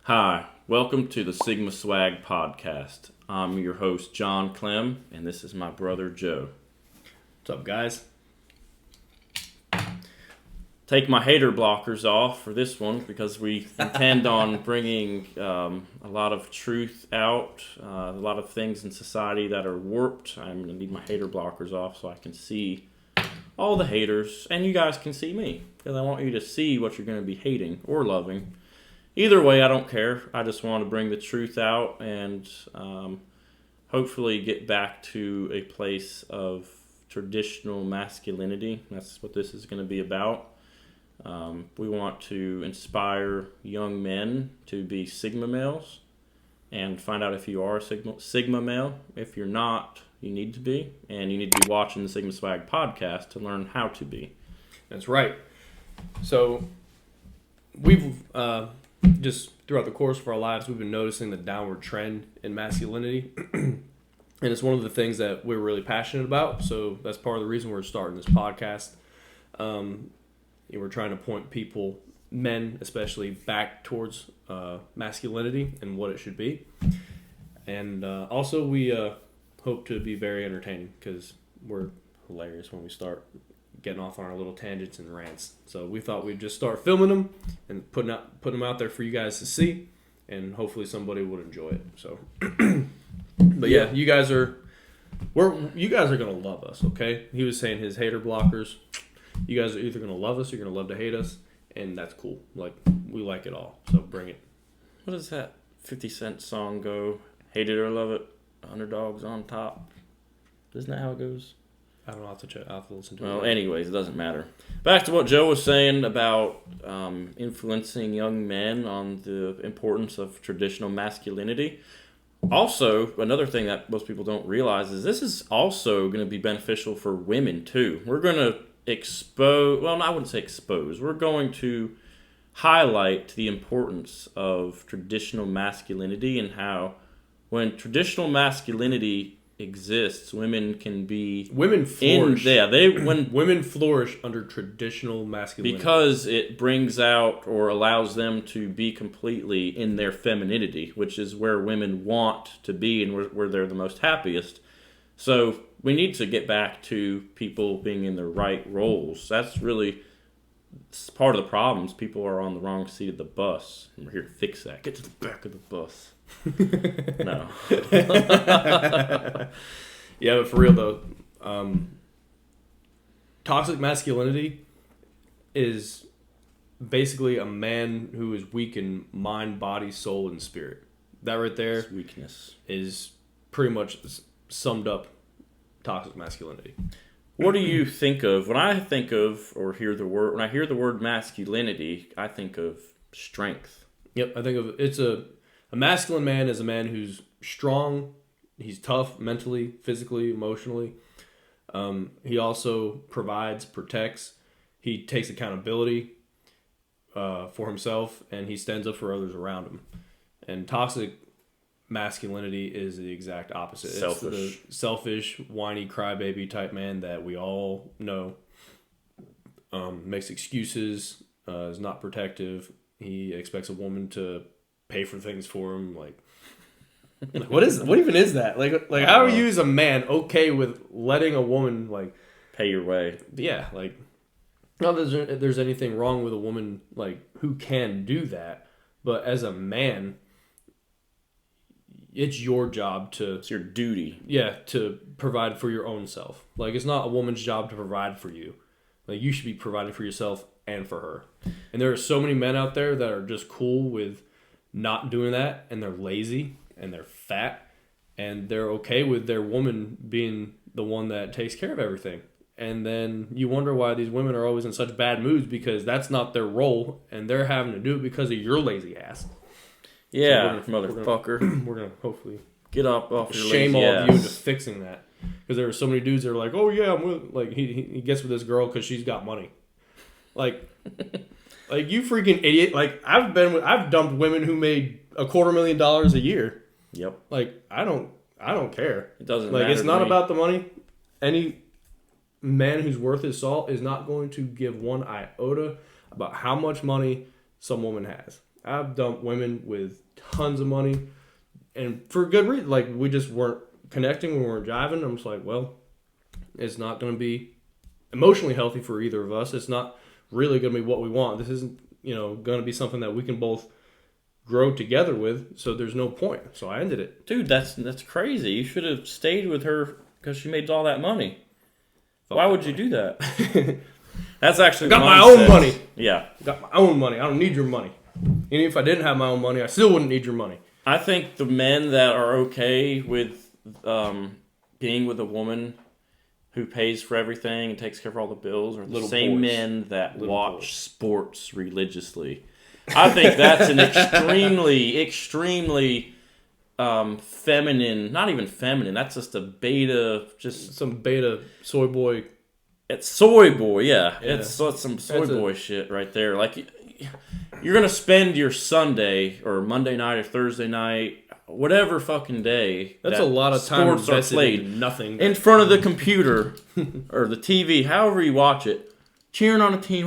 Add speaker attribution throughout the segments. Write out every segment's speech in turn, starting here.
Speaker 1: Hi, welcome to the Sigma Swag Podcast. I'm your host, John Clem, and this is my brother, Joe.
Speaker 2: What's up, guys?
Speaker 1: Take my hater blockers off for this one because we intend on bringing a lot of truth out, a lot of things in society that are warped. I'm going to need my hater blockers off so I can see all the haters, and you guys can see me because I want you to see what you're going to be hating or loving. Either way, I don't care. I just want to bring the truth out and hopefully get back to a place of traditional masculinity. That's what this is going to be about. We want to inspire young men to be Sigma males and find out if you are a Sigma male. If you're not, you need to be. And you need to be watching the Sigma Swag podcast to learn how to be.
Speaker 2: That's right. So we've just throughout the course of our lives, we've been noticing the downward trend in masculinity. And it's one of the things that we're really passionate about. So that's part of the reason we're starting this podcast. We're trying to point people, men especially, back towards masculinity and what it should be. And also we hope to be very entertaining because we're hilarious when we start getting off on our little tangents and rants. So we thought we'd just start filming them and putting them out there for you guys to see, and hopefully somebody would enjoy it. So, but yeah, you guys are gonna love us, okay? He was saying his hater blockers. You guys are either gonna love us or you're gonna love to hate us, and that's cool. Like, we like it all, so bring it.
Speaker 1: What does that 50 Cent song go? Hate it or love it, underdogs on top. Isn't that how it goes?
Speaker 2: I don't know. I'll have to listen to it.
Speaker 1: Well, anyways, it doesn't matter. Back to what Joe was saying about influencing young men on the importance of traditional masculinity. Also, another thing that most people don't realize is this is also going to be beneficial for women, too. We're going to I wouldn't say expose. We're going to highlight the importance of traditional masculinity and how when traditional masculinity exists, women flourish.
Speaker 2: Women flourish under traditional masculinity
Speaker 1: because it brings out or allows them to be completely in their femininity, which is where women want to be and where they're the most happiest. So we need to get back to people being in their right roles. That's really part of the problems. People are on the wrong seat of the bus, and we're here to fix that. Get to the back of the bus. No.
Speaker 2: Yeah, but for real though, toxic masculinity is basically a man who is weak in mind, body, soul, and spirit. That right there,
Speaker 1: it's weakness,
Speaker 2: is pretty much summed up toxic masculinity.
Speaker 1: What do you think of when I hear the word masculinity? I think of strength.
Speaker 2: Yep, I think of it's a masculine man is a man who's strong, he's tough mentally, physically, emotionally. He also provides, protects, he takes accountability for himself, and he stands up for others around him. And toxic masculinity is the exact opposite.
Speaker 1: Selfish.
Speaker 2: It's the selfish, whiny, crybaby type man that we all know. Makes excuses, is not protective. He expects a woman to pay for things for him. Like what even is that? Like how are you as a man okay with letting a woman like
Speaker 1: pay your way?
Speaker 2: Yeah, like not that there's anything wrong with a woman like who can do that, but as a man, it's your job
Speaker 1: It's your duty.
Speaker 2: Yeah, to provide for your own self. Like, it's not a woman's job to provide for you. Like, you should be providing for yourself and for her. And there are so many men out there that are just cool with not doing that, and they're lazy, and they're fat, and they're okay with their woman being the one that takes care of everything. And then you wonder why these women are always in such bad moods because that's not their role, and they're having to do it because of your lazy ass.
Speaker 1: Yeah, so motherfucker.
Speaker 2: We're gonna hopefully
Speaker 1: get up off your
Speaker 2: shame
Speaker 1: lazy
Speaker 2: all
Speaker 1: ass.
Speaker 2: of you into fixing that, because there are so many dudes that are like, oh yeah, I'm with, like he gets with this girl because she's got money, like you freaking idiot. Like I've dumped women who made $250,000 a year.
Speaker 1: Yep.
Speaker 2: Like I don't care.
Speaker 1: It doesn't
Speaker 2: like
Speaker 1: matter.
Speaker 2: It's not about the money. Any man who's worth his salt is not going to give one iota about how much money some woman has. I've dumped women with tons of money, and for good reason. Like, we just weren't connecting, we weren't jiving. I'm just like, well, it's not going to be emotionally healthy for either of us. It's not really going to be what we want. This isn't, going to be something that we can both grow together with. So there's no point. So I ended it.
Speaker 1: Dude, that's crazy. You should have stayed with her because she made all that money. Why would you do that? That's actually
Speaker 2: got my own money.
Speaker 1: Yeah,
Speaker 2: got my own money. I don't need your money. Even if I didn't have my own money, I still wouldn't need your money.
Speaker 1: I think the men that are okay with being with a woman who pays for everything and takes care of all the bills are the same men that watch sports religiously. I think that's an extremely feminine, not even feminine, that's just a beta, just
Speaker 2: some beta soy boy.
Speaker 1: It's soy boy, yeah. It's some soy boy shit right there. Like, you're going to spend your Sunday or Monday night or Thursday night, whatever fucking day.
Speaker 2: That's a lot of time
Speaker 1: sports are played
Speaker 2: in nothing.
Speaker 1: In front of the computer or the TV, however you watch it, cheering on a team.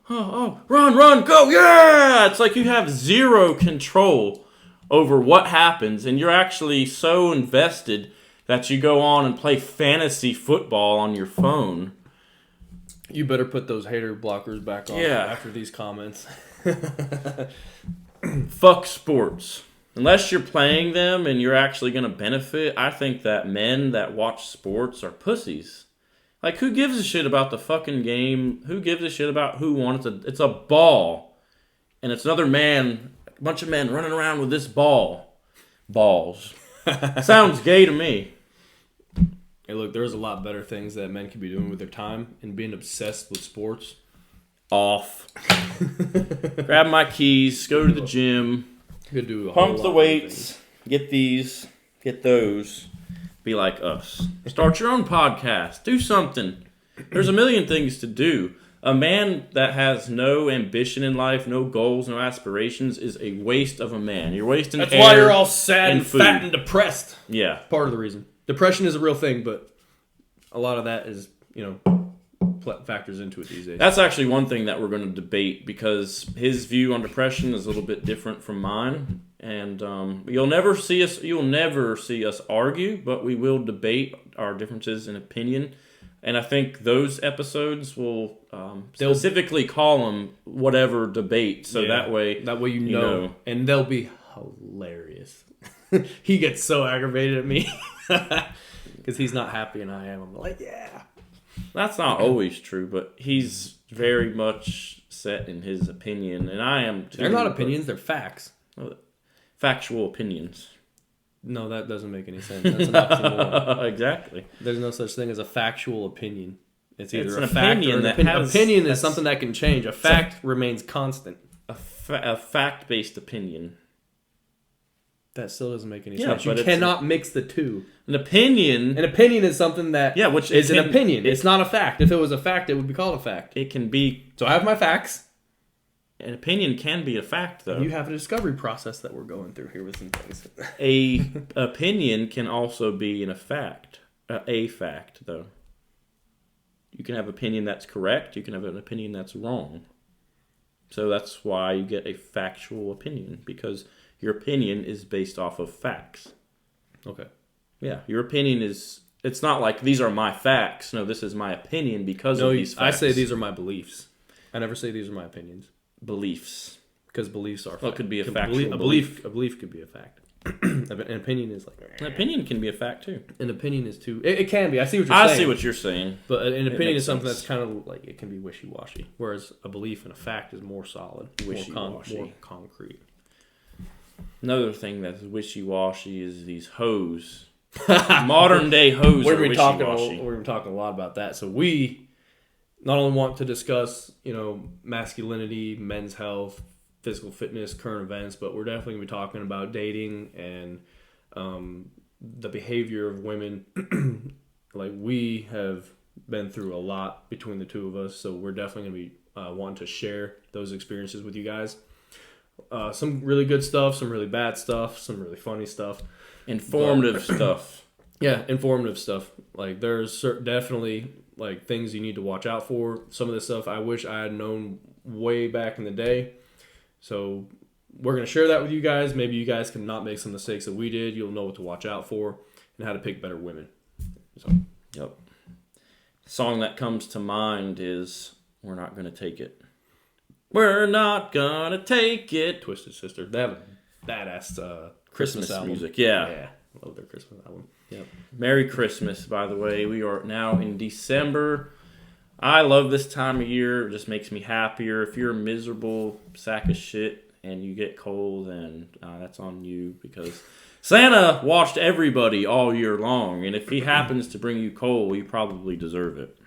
Speaker 1: Run, go, yeah! It's like you have zero control over what happens, and you're actually so invested that you go on and play fantasy football on your phone.
Speaker 2: You better put those hater blockers back on after these comments.
Speaker 1: Fuck sports. Unless you're playing them and you're actually going to benefit, I think that men that watch sports are pussies. Like, who gives a shit about the fucking game? Who gives a shit about who won? It's a ball. And it's another man, a bunch of men running around with this ball. Balls. Sounds gay to me.
Speaker 2: Hey, look, there's a lot better things that men could be doing with their time, and being obsessed with sports.
Speaker 1: Off. Grab my keys, go to the gym,
Speaker 2: could do
Speaker 1: pump the weights, get these, get those, be like us. Start your own podcast, do something. There's a million things to do. A man that has no ambition in life, no goals, no aspirations is a waste of a man. You're wasting air.
Speaker 2: That's why you're all sad and
Speaker 1: food.
Speaker 2: fat and depressed.
Speaker 1: Yeah.
Speaker 2: Part of the reason. Depression is a real thing, but a lot of that is, factors into it these days.
Speaker 1: That's actually one thing that we're going to debate, because his view on depression is a little bit different from mine, and you'll never see us argue, but we will debate our differences in opinion. And I think those episodes will specifically call them whatever debate, so that way
Speaker 2: you know, and they'll be hilarious. He gets so aggravated at me because he's not happy and I am. I'm like, yeah.
Speaker 1: That's not always true, but he's very much set in his opinion, and I am too.
Speaker 2: They're not opinions; they're facts.
Speaker 1: Factual opinions.
Speaker 2: No, that doesn't make any sense. That's an oxymoron.
Speaker 1: Exactly.
Speaker 2: There's no such thing as a factual opinion. It's either
Speaker 1: a
Speaker 2: fact
Speaker 1: opinion
Speaker 2: or an opinion. Opinion is something that can change. A fact remains constant.
Speaker 1: A fact-based opinion.
Speaker 2: That still doesn't make any sense. You cannot mix the two.
Speaker 1: An opinion
Speaker 2: is something that
Speaker 1: which
Speaker 2: is an opinion. It's not a fact. If it was a fact, it would be called a fact.
Speaker 1: It can be.
Speaker 2: So I have my facts.
Speaker 1: An opinion can be a fact, though.
Speaker 2: You have a discovery process that we're going through here with some things.
Speaker 1: A opinion can also be a fact, though. You can have opinion that's correct. You can have an opinion that's wrong. So that's why you get a factual opinion, because your opinion is based off of facts.
Speaker 2: Okay.
Speaker 1: Yeah, your opinion is... It's not like, these are my facts. No, this is my opinion because of these facts.
Speaker 2: I say these are my beliefs. I never say these are my opinions.
Speaker 1: Beliefs.
Speaker 2: Because beliefs are...
Speaker 1: Well, it could be a factual
Speaker 2: belief. A belief could be a fact. An opinion is like...
Speaker 1: An opinion can be a fact, too.
Speaker 2: An opinion is, too... It can be. I see what you're saying.
Speaker 1: I see what you're saying.
Speaker 2: But an opinion is something that's kind of like... It can be wishy-washy. Whereas a belief and a fact is more solid.
Speaker 1: Wishy-washy.
Speaker 2: More concrete.
Speaker 1: Another thing that's wishy-washy is these hoes. Modern day hoes are wishy-washy.
Speaker 2: We're talking a lot about that. So we not only want to discuss, masculinity, men's health, physical fitness, current events, but we're definitely going to be talking about dating and the behavior of women. Like, we have been through a lot between the two of us, so we're definitely going to be wanting to share those experiences with you guys. Some really good stuff, some really bad stuff, some really funny stuff.
Speaker 1: Informative stuff.
Speaker 2: Yeah, informative stuff. Like, there's definitely like things you need to watch out for. Some of this stuff I wish I had known way back in the day. So we're going to share that with you guys. Maybe you guys can not make some mistakes that we did. You'll know what to watch out for and how to pick better women. So,
Speaker 1: yep. The song that comes to mind is "We're Not Gonna Take It." We're not gonna take it.
Speaker 2: Twisted Sister. They have a badass Christmas album.
Speaker 1: Music. Yeah.
Speaker 2: Yeah. Love their Christmas album.
Speaker 1: Yep. Merry Christmas, by the way. We are now in December. I love this time of year. It just makes me happier. If you're a miserable sack of shit and you get cold, then that's on you, because Santa watched everybody all year long, and if he happens to bring you coal, you probably deserve it.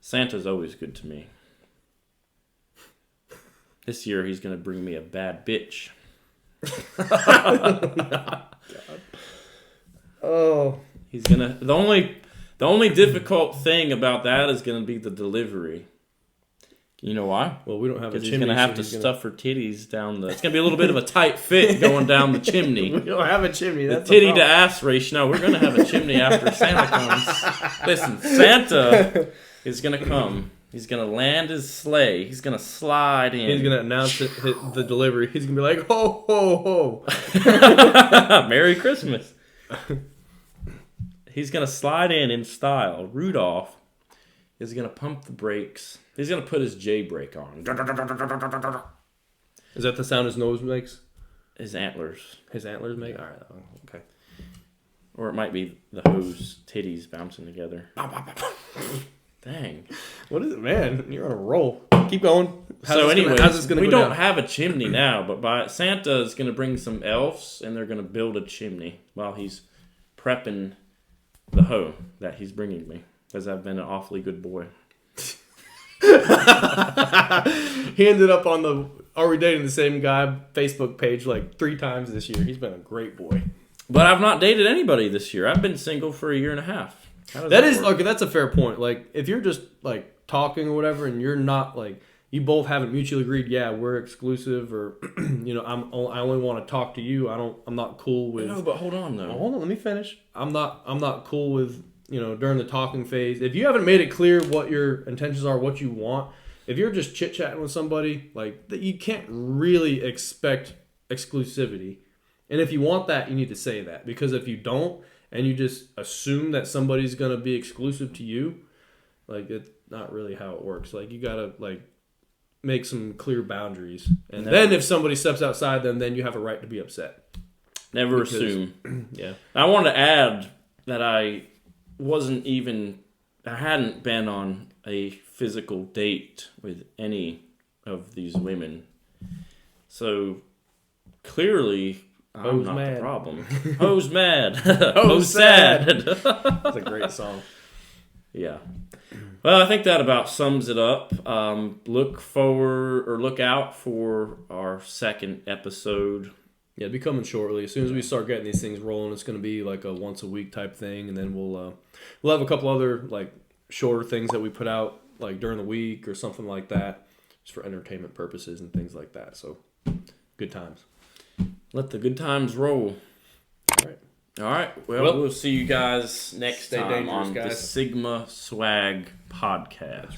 Speaker 1: Santa's always good to me. This year he's going to bring me a bad bitch.
Speaker 2: Oh.
Speaker 1: He's going to... The only difficult thing about that is going to be the delivery. You know why?
Speaker 2: Well, we don't have a chimney.
Speaker 1: He's going to have to stuff her titties down the... It's going to be a little bit of a tight fit going down the chimney.
Speaker 2: We don't have a chimney. That's
Speaker 1: the titty to ass ratio. No, we're going to have a chimney after Santa comes. Listen, Santa is going to come. He's going to land his sleigh. He's going to slide in.
Speaker 2: He's going to announce the delivery. He's going to be like, ho, ho, ho.
Speaker 1: Merry Christmas. He's going to slide in style. Rudolph is going to pump the brakes. He's going to put his J brake on.
Speaker 2: Is that the sound his nose makes?
Speaker 1: His antlers.
Speaker 2: His antlers make? All right. Okay.
Speaker 1: Or it might be the hose titties bouncing together. Dang.
Speaker 2: What is it, man? You're on a roll. Keep going.
Speaker 1: How's this gonna we don't have a chimney now, but Santa is going to bring some elves, and they're going to build a chimney while he's prepping the hoe that he's bringing me, because I've been an awfully good boy.
Speaker 2: He ended up on the Are We Dating the Same Guy Facebook page like 3 times this year. He's been a great boy.
Speaker 1: But I've not dated anybody this year. I've been single for a year and a half.
Speaker 2: Okay, that's a fair point. Like, if you're just like talking or whatever, and you're not like, you both haven't mutually agreed, yeah, we're exclusive, or I only want to talk to you. I'm not cool with.
Speaker 1: No, but hold on though.
Speaker 2: Hold on, let me finish. I'm not cool with, during the talking phase. If you haven't made it clear what your intentions are, what you want, if you're just chit chatting with somebody, like, that, you can't really expect exclusivity. And if you want that, you need to say that, because if you don't, and you just assume that somebody's gonna be exclusive to you, like, it's not really how it works. Like, you gotta like make some clear boundaries, and then if somebody steps outside them, then you have a right to be upset.
Speaker 1: Never assume.
Speaker 2: Yeah.
Speaker 1: I want to add that I hadn't been on a physical date with any of these women, so clearly I'm not the problem. Hoes mad. Hoes sad.
Speaker 2: That's a great song.
Speaker 1: Yeah. Well, I think that about sums it up. Look out for our second episode.
Speaker 2: Yeah, it'll be coming shortly. As soon as we start getting these things rolling, it's going to be like a once a week type thing, and then we'll have a couple other like shorter things that we put out like during the week or something like that, just for entertainment purposes and things like that. So, good times.
Speaker 1: Let the good times roll. All right. Well, we'll see you guys next time on the Sigma Swag Podcast.